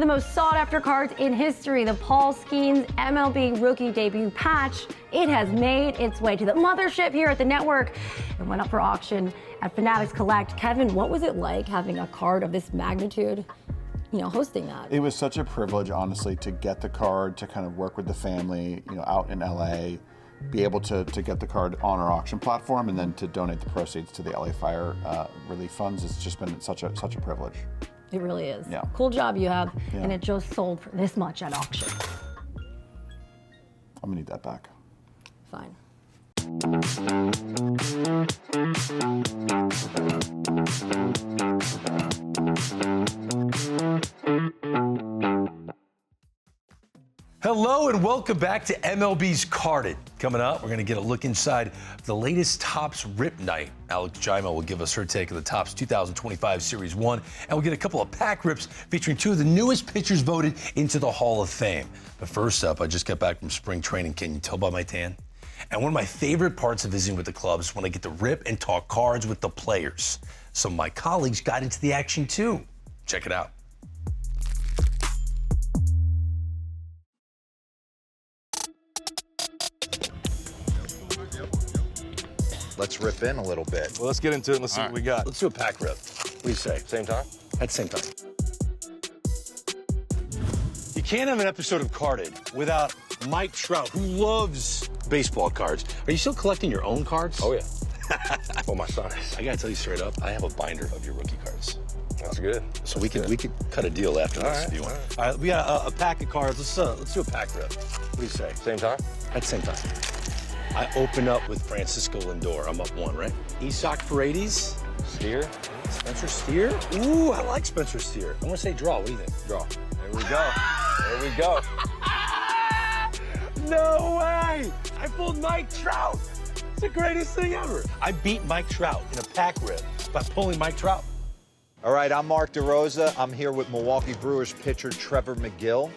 the most sought-after cards in history, the Paul Skenes MLB rookie debut patch. It has made its way to the mothership here at the network. It went up for auction at Fanatics Collect. Kevin, what was it like having a card of this magnitude, hosting that? It was such a privilege, honestly, to get the card, to kind of work with the family, out in LA, be able to get the card on our auction platform, and then to donate the proceeds to the LA Fire Relief Funds. It's just been such a privilege. It really is. Yeah. Cool job you have, Yeah. and it just sold for this much at auction. I'm gonna need that back. Fine. Hello and welcome back to MLB's Carded. Coming up, we're going to get a look inside the latest Topps Rip Night. Alex Jaima will give us her take of the Topps 2025 Series 1, and we'll get a couple of pack rips featuring two of the newest pitchers voted into the Hall of Fame. But first up, I just got back from spring training. Can you tell by my tan? And one of my favorite parts of visiting with the clubs is when I get to rip and talk cards with the players. Some of my colleagues got into the action too. Check it out. Let's rip in a little bit. Well, let's get into it and let's see what we got. Let's do a pack rip. What do you say? Same time? At the same time. You can't have an episode of Carded without Mike Trout, who loves baseball cards. Are you still collecting your own cards? Oh, yeah. Well, my son. I gotta tell you straight up, I have a binder of your rookie cards. That's good. So we could cut a deal after this if you want. All right, we got a pack of cards. Let's do a pack rip. What do you say? Same time? At the same time. I open up with Francisco Lindor. I'm up 1, right? Isak Paredes. Steer? Spencer Steer? Ooh, I like Spencer Steer. I'm gonna say draw. What do you think? Draw. There we go. There we go. No way! I pulled Mike Trout. It's the greatest thing ever. I beat Mike Trout in a pack rip by pulling Mike Trout. All right, I'm Mark DeRosa. I'm here with Milwaukee Brewers pitcher Trevor Megill.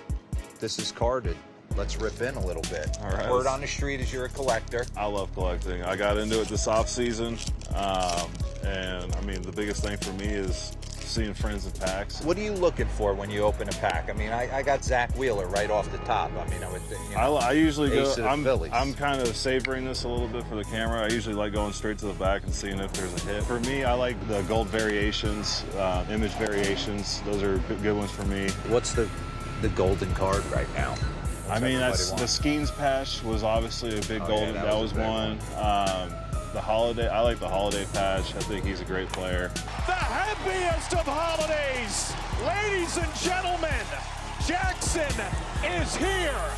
This is Carded. Let's rip in a little bit. All right. Word on the street is you're a collector. I love collecting. I got into it this off season, and I mean the biggest thing for me is seeing friends in packs. What are you looking for when you open a pack? I mean, I got Zach Wheeler right off the top. I mean, I would think, I usually go. ace of the Phillies. I'm kind of savoring this a little bit for the camera. I usually like going straight to the back and seeing if there's a hit. For me, I like the gold variations, image variations. Those are good ones for me. What's the golden card right now? I mean, that's the Skenes patch was obviously a big golden. Yeah, that was one. The holiday, I like the holiday patch. I think he's a great player. The happiest of holidays, ladies and gentlemen, Jackson is here.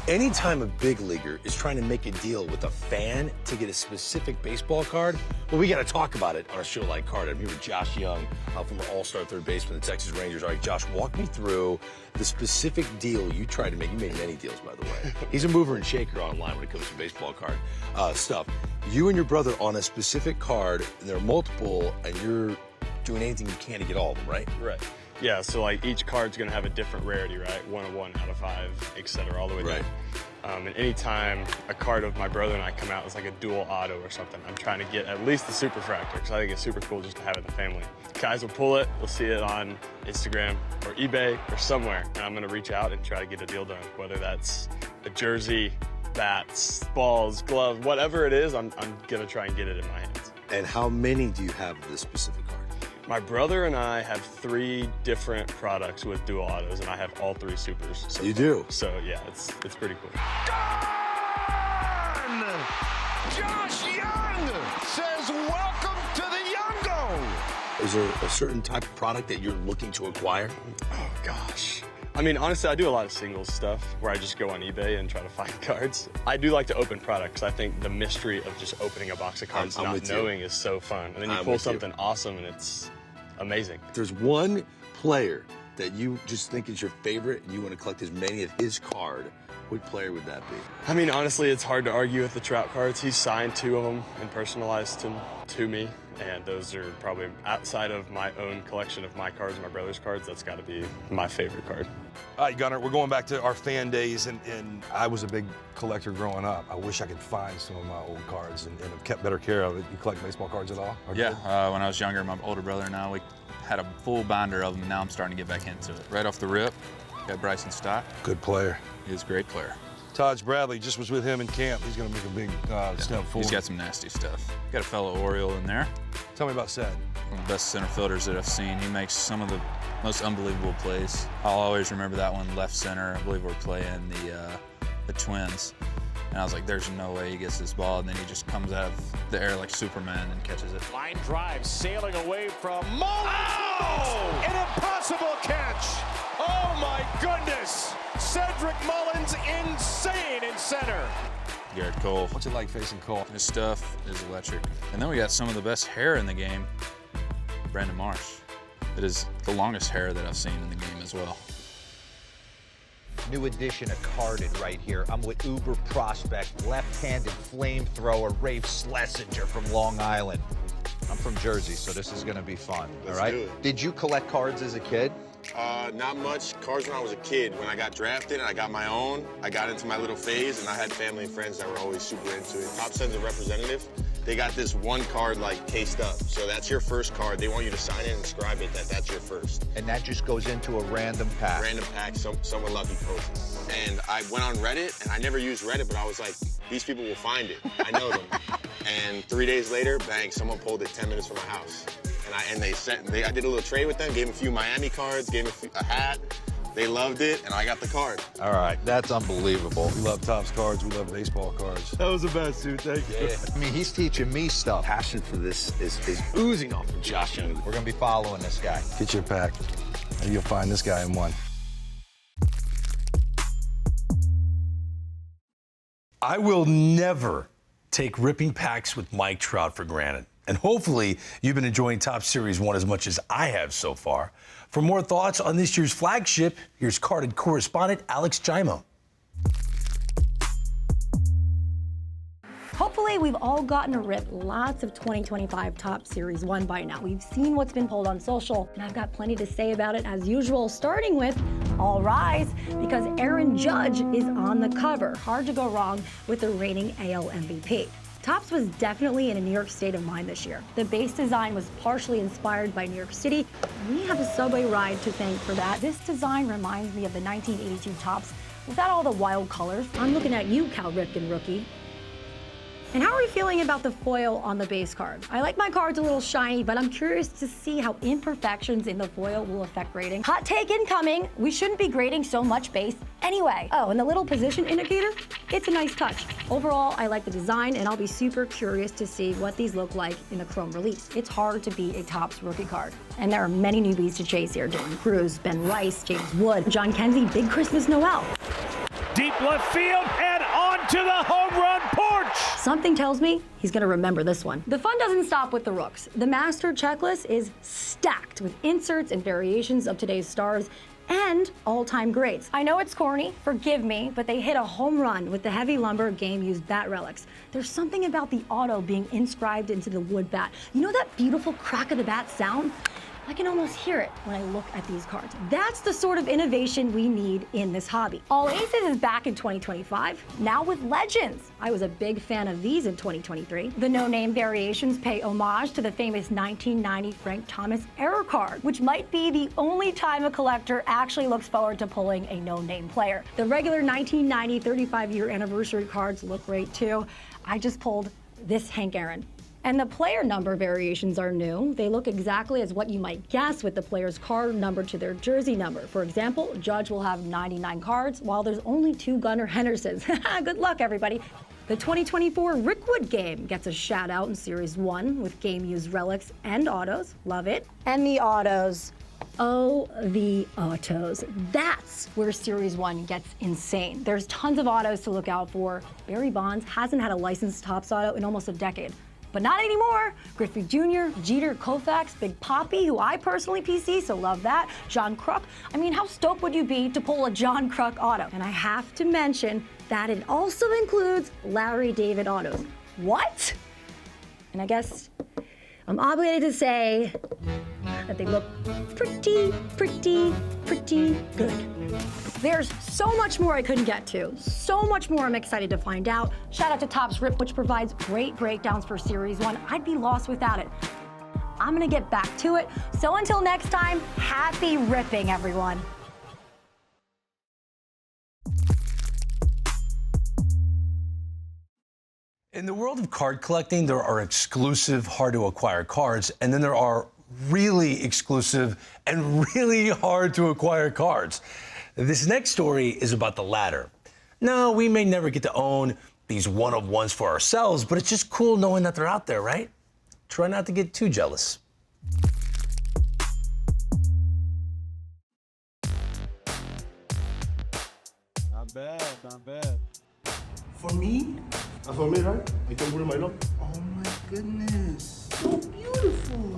Anytime a big leaguer is trying to make a deal with a fan to get a specific baseball card, well, we got to talk about it on a show like Carded. I'm here with Josh Jung, former all-star third baseman of the Texas Rangers. All right, Josh, walk me through the specific deal you tried to make. You made many deals, by the way. He's a mover and shaker online when it comes to baseball card stuff. You and your brother on a specific card, and there are multiple, and you're doing anything you can to get all of them, right? Right. Yeah, so like each card's gonna have a different rarity, right? 1 of 1 out of 5, etc., all the way down. And anytime a card of my brother and I come out as like a dual auto or something, I'm trying to get at least the superfractor, because I think it's super cool just to have it in the family. Guys will pull it, we'll see it on Instagram or eBay or somewhere, and I'm gonna reach out and try to get a deal done, whether that's a jersey, bats, balls, gloves, whatever it is, I'm gonna try and get it in my hands. And how many do you have of this specific card? My brother and I have 3 different products with dual autos, and I have all 3 supers. So You do? So yeah, it's pretty cool. Gone! Josh Jung says, welcome to the Youngo. Is there a certain type of product that you're looking to acquire? Oh gosh. I mean, honestly, I do a lot of singles stuff where I just go on eBay and try to find cards. I do like to open products. I think the mystery of just opening a box of cards, I'm not with you. knowing, is so fun. And then you I'm pull with you. something awesome, and it's amazing. If there's one player that you just think is your favorite and you want to collect as many of his card, what player would that be? I mean, honestly, it's hard to argue with the Trout cards. He's signed 2 of them and personalized them to me. And those are probably outside of my own collection of my cards and my brother's cards. That's got to be my favorite card. All right, Gunnar, we're going back to our fan days, and I was a big collector growing up. I wish I could find some of my old cards and have kept better care of it. You collect baseball cards at all? Or Yeah, did? when I was younger, my older brother and I, we had a full binder of them, and now I'm starting to get back into it. Right off the rip, got Bryson Stott. Good player. He's a great player. Taj Bradley, just was with him in camp. He's going to make a big step forward. He's got some nasty stuff. Got a fellow Oriole in there. Tell me about Sad. One of the best center fielders that I've seen. He makes some of the most unbelievable plays. I'll always remember that one, left center. I believe we're playing the Twins. And I was like, there's no way he gets this ball. And then he just comes out of the air like Superman and catches it. Line drive sailing away from Mullins. Oh! An impossible catch. Oh my goodness. Cedric Mullins insane in center. Garrett Cole. What's it like facing Cole? His stuff is electric. And then we got some of the best hair in the game, Brandon Marsh. It is the longest hair that I've seen in the game as well. New edition of Carded right here. I'm with Uber prospect, left-handed flamethrower Rafe Schlesinger from Long Island. I'm from Jersey, so this is gonna be fun, all right? do it. Did you collect cards as a kid? Not much. Cards when I was a kid. When I got drafted and I got my own, I got into my little phase, and I had family and friends that were always super into it. Top sends a representative. They got this one card like cased up. So that's your first card. They want you to sign in and inscribe it that that's your first. And that just goes into a random pack. Random pack, someone lucky post. And I went on Reddit, and I never used Reddit, but I was like, these people will find it. I know them. And 3 days later, bang, someone pulled it 10 minutes from my house. And I did a little trade with them, gave them a few Miami cards, gave them a hat. They loved it, and I got the card. All right, that's unbelievable. We love Topps cards. We love baseball cards. That was the best, dude. Thank you. Yeah. I mean, he's teaching me stuff. Passion for this is oozing off of Josh Jung. We're gonna be following this guy. Get your pack, and you'll find this guy in one. I will never take ripping packs with Mike Trout for granted. And hopefully you've been enjoying Topps Series 1 as much as I have so far. For more thoughts on this year's flagship, here's Carded correspondent Alex Jaimo. Hopefully, we've all gotten to rip lots of 2025 Topps Series 1 by now. We've seen what's been pulled on social, and I've got plenty to say about it as usual, starting with All Rise, because Aaron Judge is on the cover. Hard to go wrong with the reigning AL MVP. Topps was definitely in a New York state of mind this year. The base design was partially inspired by New York City. We have a subway ride to thank for that. This design reminds me of the 1982 Topps without all the wild colors. I'm looking at you, Cal Ripken rookie. And how are we feeling about the foil on the base card? I like my cards a little shiny, but I'm curious to see how imperfections in the foil will affect grading. Hot take incoming, we shouldn't be grading so much base anyway. Oh, and the little position indicator, it's a nice touch. Overall, I like the design, and I'll be super curious to see what these look like in a chrome release. It's hard to beat a Topps rookie card. And there are many newbies to chase here. Dylan Cruz, Ben Rice, James Wood, John Kenzie, Big Christmas Noel. Deep left field and onto the home run porch. Something tells me he's gonna remember this one. The fun doesn't stop with the rooks. The master checklist is stacked with inserts and variations of today's stars and all-time greats. I know it's corny, forgive me, but they hit a home run with the heavy lumber game-used bat relics. There's something about the auto being inscribed into the wood bat. You know that beautiful crack of the bat sound? I can almost hear it when I look at these cards. That's the sort of innovation we need in this hobby. All Aces is back in 2025, now with Legends. I was a big fan of these in 2023. The no-name variations pay homage to the famous 1990 Frank Thomas error card, which might be the only time a collector actually looks forward to pulling a no-name player. The regular 1990 35-year anniversary cards look great too. I just pulled this Hank Aaron. And the player number variations are new. They look exactly as what you might guess with the player's card number to their jersey number. For example, Judge will have 99 cards, while there's only 2 Gunnar Hendersons. Good luck, everybody. The 2024 Rickwood game gets a shout out in Series 1 with game-used relics and autos. Love it. And the autos. Oh, the autos. That's where Series 1 gets insane. There's tons of autos to look out for. Barry Bonds hasn't had a licensed Topps auto in almost a decade. But not anymore. Griffey Jr., Jeter, Koufax, Big Papi, who I personally PC, so love that. John Kruk. I mean, how stoked would you be to pull a John Kruk auto? And I have to mention that it also includes Larry David autos. What? And I guess I'm obligated to say that they look pretty good. There's so much more I couldn't get to, so much more I'm excited to find out. Shout out to Topps Rip, which provides great breakdowns for Series 1. I'd be lost without it. I'm gonna get back to it. So until next time, happy ripping, everyone. In the world of card collecting, there are exclusive, hard-to-acquire cards, and then there are really exclusive and really hard-to-acquire cards. This next story is about the latter. No, we may never get to own these one-of-ones for ourselves, but it's just cool knowing that they're out there, right? Try not to get too jealous. Not bad, not bad. For me? For me, right? I can put it in my lock. Oh my goodness. So beautiful.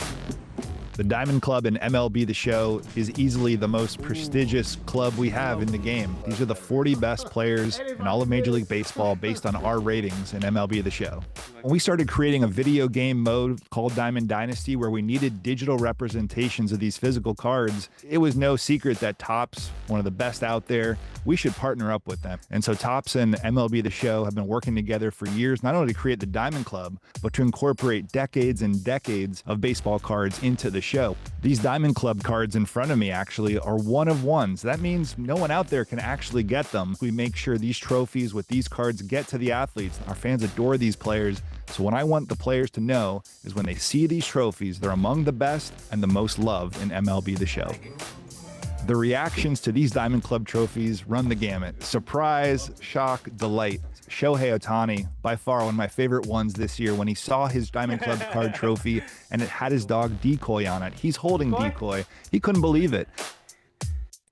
The Diamond Club in MLB The Show is easily the most prestigious club we have in the game. These are the 40 best players in all of Major League Baseball based on our ratings in MLB The Show. When we started creating a video game mode called Diamond Dynasty where we needed digital representations of these physical cards, it was no secret that Topps, one of the best out there, we should partner up with them. And so Topps and MLB The Show have been working together for years, not only to create the Diamond Club, but to incorporate decades and decades of baseball cards into the show. These Diamond Club cards in front of me actually are one-of-ones. That means no one out there can actually get them. We make sure these trophies with these cards get to the athletes. Our fans adore these players. So what I want the players to know is when they see these trophies, they're among the best and the most loved in MLB The Show. The reactions to these Diamond Club trophies run the gamut. Surprise, shock, delight. Shohei Ohtani, by far one of my favorite ones this year, when he saw his Diamond Club card trophy and it had his dog Decoy on it. He's holding Decoy. He couldn't believe it.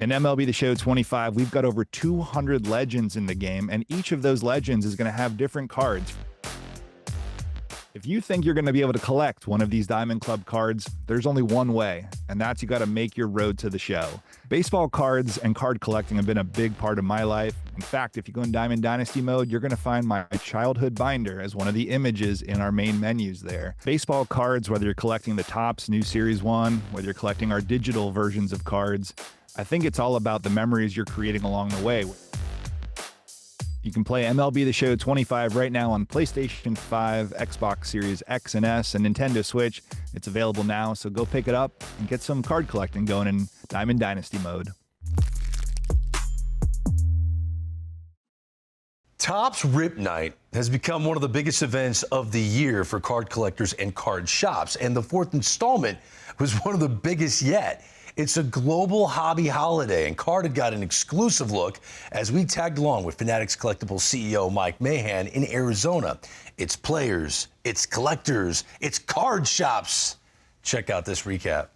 In MLB The Show 25, we've got over 200 legends in the game, and each of those legends is going to have different cards. If you think you're going to be able to collect one of these Diamond Club cards, there's only one way, and that's you got to make your road to the show. Baseball cards and card collecting have been a big part of my life. In fact, if you go in Diamond Dynasty mode, you're going to find my childhood binder as one of the images in our main menus there. Baseball cards, whether you're collecting the Topps New Series 1, whether you're collecting our digital versions of cards, I think it's all about the memories you're creating along the way. You can play MLB The Show 25 right now on PlayStation 5, Xbox Series X and S, and Nintendo Switch. It's available now, so go pick it up and get some card collecting going in Diamond Dynasty mode. Topps Rip Night has become one of the biggest events of the year for card collectors and card shops, and the fourth installment was one of the biggest yet. It's a global hobby holiday, and Card had got an exclusive look as we tagged along with Fanatics Collectibles CEO Mike Mahan in Arizona. It's players, it's collectors, it's card shops. Check out this recap.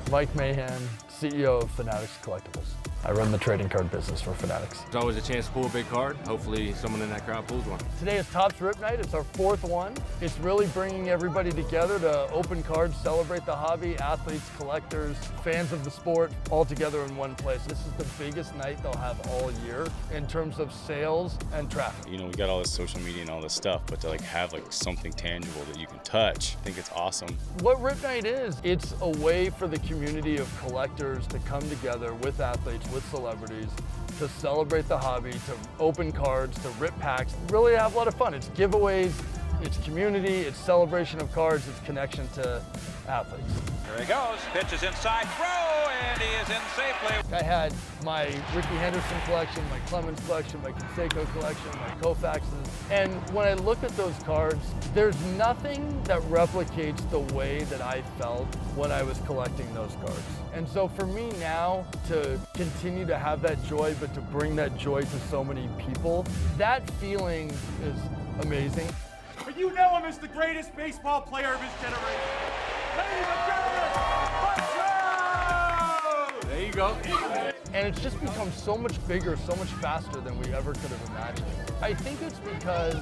Mike Mahan, CEO of Fanatics Collectibles. I run the trading card business for Fanatics. It's always a chance to pull a big card. Hopefully someone in that crowd pulls one. Today is Topps Rip Night. It's our fourth one. It's really bringing everybody together to open cards, celebrate the hobby, athletes, collectors, fans of the sport, all together in one place. This is the biggest night they'll have all year in terms of sales and traffic. You know, we got all this social media and all this stuff, but to have something tangible that you can touch, I think it's awesome. What Rip Night is, it's a way for the community of collectors to come together with athletes, with celebrities, to celebrate the hobby, to open cards, to rip packs, really have a lot of fun. It's giveaways, it's community, it's celebration of cards, it's connection to athletes. There he goes, pitches inside, throw, and he is in safely. I had my Ricky Henderson collection, my Clemens collection, my Canseco collection, my Koufaxes, and when I look at those cards, there's nothing that replicates the way that I felt when I was collecting those cards. And so for me now, to continue to have that joy, but to bring that joy to so many people, that feeling is amazing. But you know him as the greatest baseball player of his generation. Ladies and gentlemen, Mike Trout! There you go. And it's just become so much bigger, so much faster than we ever could have imagined. I think it's because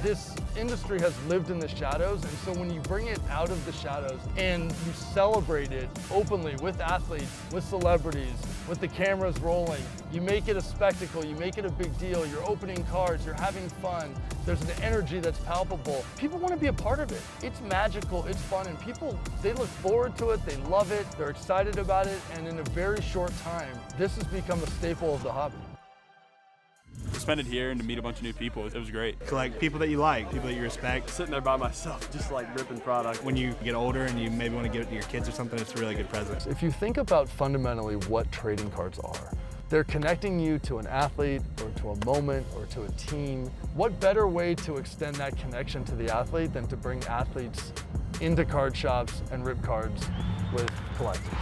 this industry has lived in the shadows, and so when you bring it out of the shadows and you celebrate it openly with athletes, with celebrities, with the cameras rolling, you make it a spectacle, you make it a big deal, you're opening cards, you're having fun, there's an energy that's palpable. People want to be a part of it. It's magical, it's fun, and people, they look forward to it, they love it, they're excited about it, and in a very short time, this has become a staple of the hobby. spend it here and to meet a bunch of new people, it was great. Collect people that you like, people that you respect. Sitting there by myself, just like ripping product. When you get older and you maybe want to give it to your kids or something, it's a really good present. If you think about fundamentally what trading cards are, they're connecting you to an athlete or to a moment or to a team. What better way to extend that connection to the athlete than to bring athletes into card shops and rip cards with collectors?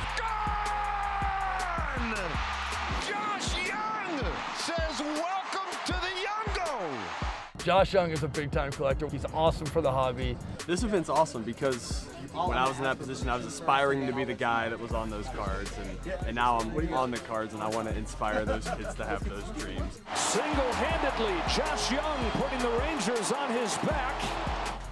Josh Jung says, welcome to the Youngo. Josh Jung is a big-time collector. He's awesome for the hobby. This event's awesome because when I was in that position, I was aspiring to be the guy that was on those cards, and now I'm on the cards, and I want to inspire those kids to have those dreams. Single-handedly, Josh Jung putting the Rangers on his back.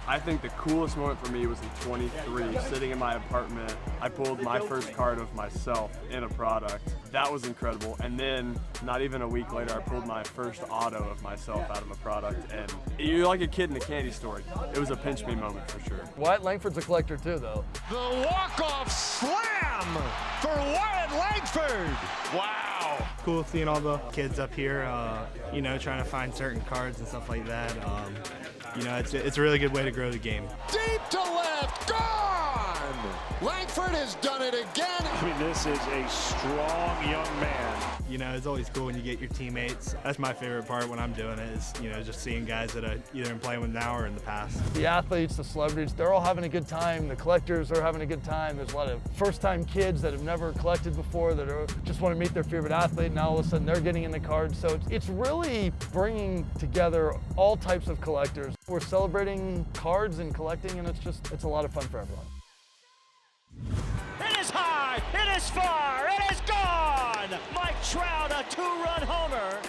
I think the coolest moment for me was in 23, sitting in my apartment. I pulled my first card of myself in a product. That was incredible. And then, not even a week later, I pulled my first auto of myself out of a product. And you're like a kid in a candy store. It was a pinch me moment for sure. Wyatt Langford's a collector too, though. The walk-off slam for Wyatt Langford. Wow. Cool seeing all the kids up here, you know, trying to find certain cards and stuff like that. You know, it's a really good way to grow the game. Deep to left, gone! Langford has done it again. I mean, this is a strong young man. You know, it's always cool when you get your teammates. That's my favorite part when I'm doing it is, you know, just seeing guys that I either am playing with now or in the past. The athletes, the celebrities, they're all having a good time. The collectors are having a good time. There's a lot of first-time kids that have never collected before that just want to meet their favorite athlete. Now all of a sudden they're getting in the cards. So it's really bringing together all types of collectors. We're celebrating cards and collecting, and it's a lot of fun for everyone. It is high, it is far, it is gone! Mike Trout, a two-run homer.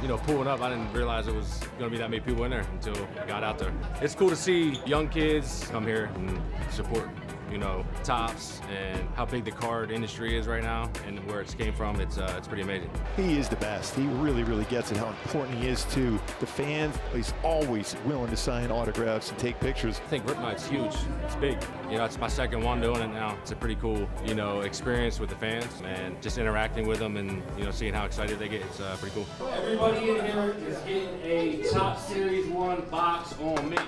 You know, pulling up, I didn't realize it was going to be that many people in there until I got out there. It's cool to see young kids come here and support, you know, Topps and how big the card industry is right now and where it came from. It's pretty amazing. He is the best. He really, really gets it, how important he is to the fans. He's always willing to sign autographs and take pictures. I think Rip Night's huge. It's big. You know, it's my second one doing it now. It's a pretty cool, you know, experience with the fans and just interacting with them and, you know, seeing how excited they get. It's pretty cool. Everybody in here is getting a Topps Series 1 box on me.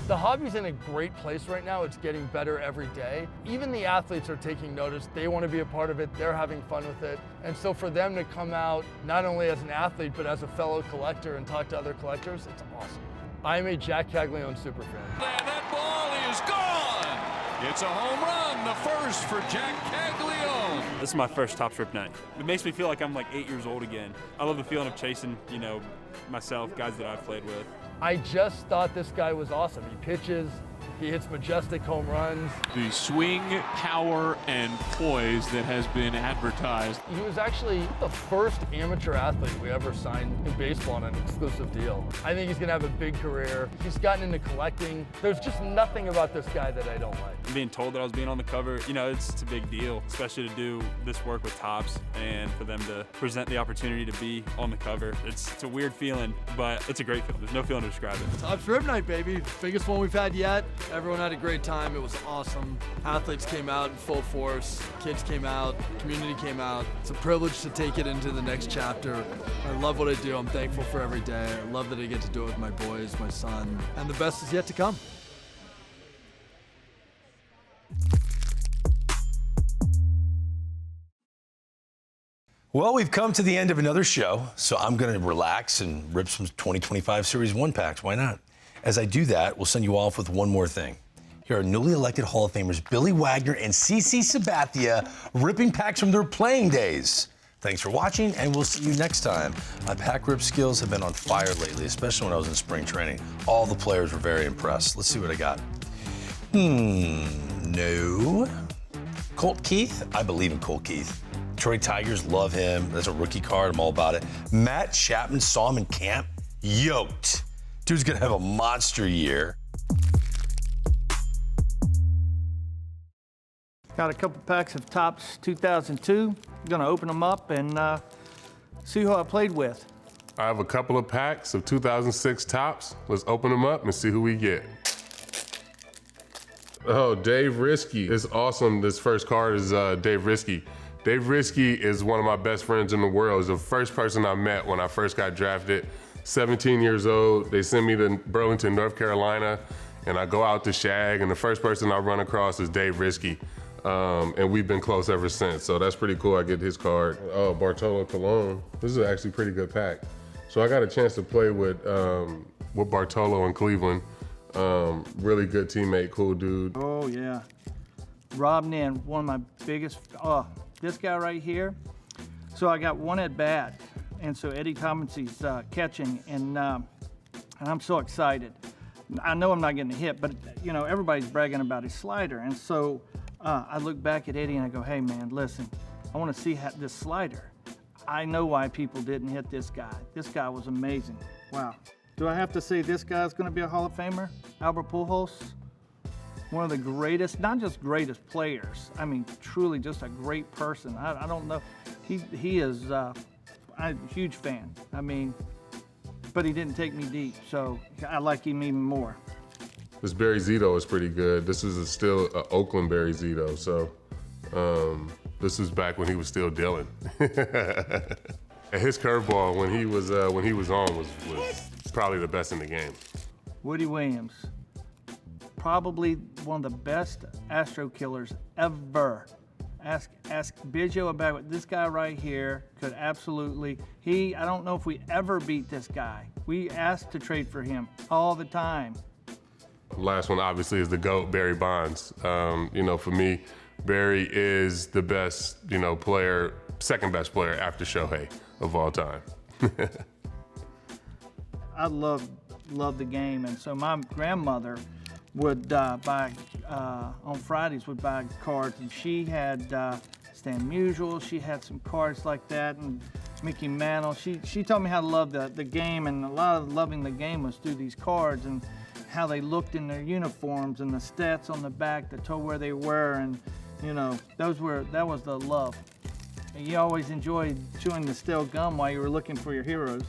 The hobby's in a great place right now. It's getting better every day. Even the athletes are taking notice. They want to be a part of it. They're having fun with it. And so for them to come out, not only as an athlete, but as a fellow collector and talk to other collectors, it's awesome. I'm a Jack Caglione super fan. And that ball is gone. It's a home run, the first for Jack Caglione. This is my first Topps Rip Night. It makes me feel like I'm like 8 years old again. I love the feeling of chasing, you know, myself, guys that I've played with. I just thought this guy was awesome. He pitches, he hits majestic home runs. The swing, power, and poise that has been advertised. He was actually the first amateur athlete we ever signed in baseball on an exclusive deal. I think he's gonna have a big career. He's gotten into collecting. There's just nothing about this guy that I don't like. Being told that I was being on the cover, you know, it's a big deal, especially to do this work with Topps and for them to present the opportunity to be on the cover. It's a weird feeling, but it's a great feeling. There's no feeling to describe it. Topps Rip Night, baby. Biggest one we've had yet. Everyone had a great time. It was awesome. Athletes came out in full force. Kids came out. Community came out. It's a privilege to take it into the next chapter. I love what I do. I'm thankful for every day. I love that I get to do it with my boys, my son, and the best is yet to come. Well, we've come to the end of another show, so I'm going to relax and rip some 2025 Series 1 packs. Why not? As I do that, we'll send you off with one more thing. Here are newly elected Hall of Famers Billy Wagner and CC Sabathia ripping packs from their playing days. Thanks for watching, and we'll see you next time. My pack rip skills have been on fire lately, especially when I was in spring training. All the players were very impressed. Let's see what I got. No. Colt Keith? I believe in Colt Keith. Detroit Tigers, love him. That's a rookie card. I'm all about it. Matt Chapman, saw him in camp. Yoked. Dude's going to have a monster year. Got a couple packs of Topps 2002. Gonna open them up and see who I played with. I have a couple of packs of 2006 Topps. Let's open them up and see who we get. Oh, Dave Risky. It's awesome. This first card is Dave Risky. Dave Risky is one of my best friends in the world. He's the first person I met when I first got drafted. 17 years old, they send me to Burlington, North Carolina, and I go out to shag, and the first person I run across is Dave Risky. And we've been close ever since, so that's pretty cool. I get his card. Oh, Bartolo Colon. This is actually a pretty good pack. So I got a chance to play with Bartolo in Cleveland. Really good teammate, cool dude. Oh, yeah. Rob Nin, one of my biggest, this guy right here. So I got one at bat, and so Eddie Tomlinson's catching, and I'm so excited. I know I'm not getting a hit, but you know, everybody's bragging about his slider, and so I look back at Eddie and I go, hey man, listen, I want to see this slider. I know why people didn't hit this guy. This guy was amazing. Wow. Do I have to say this guy's going to be a Hall of Famer? Albert Pujols? One of the greatest, not just greatest players, I mean, truly just a great person. I don't know. He is, I'm a huge fan. I mean, but he didn't take me deep, so I like him even more. This Barry Zito is pretty good. This is still an Oakland Barry Zito, so this is back when he was still dealing. And his curveball when he was on was probably the best in the game. Woody Williams, probably one of the best Astro killers ever. Ask Biggio about it. This guy right here could absolutely, I don't know if we ever beat this guy. We asked to trade for him all the time. Last one obviously is the GOAT, Barry Bonds. You know, for me, Barry is the best, you know, player, second best player after Shohei of all time. I love the game, and so my grandmother would buy, on Fridays would buy cards, and she had Stan Musial, she had some cards like that, and Mickey Mantle. She taught me how to love the game, and a lot of loving the game was through these cards and how they looked in their uniforms and the stats on the back that told where they were, and you know, that was the love. And you always enjoyed chewing the stale gum while you were looking for your heroes.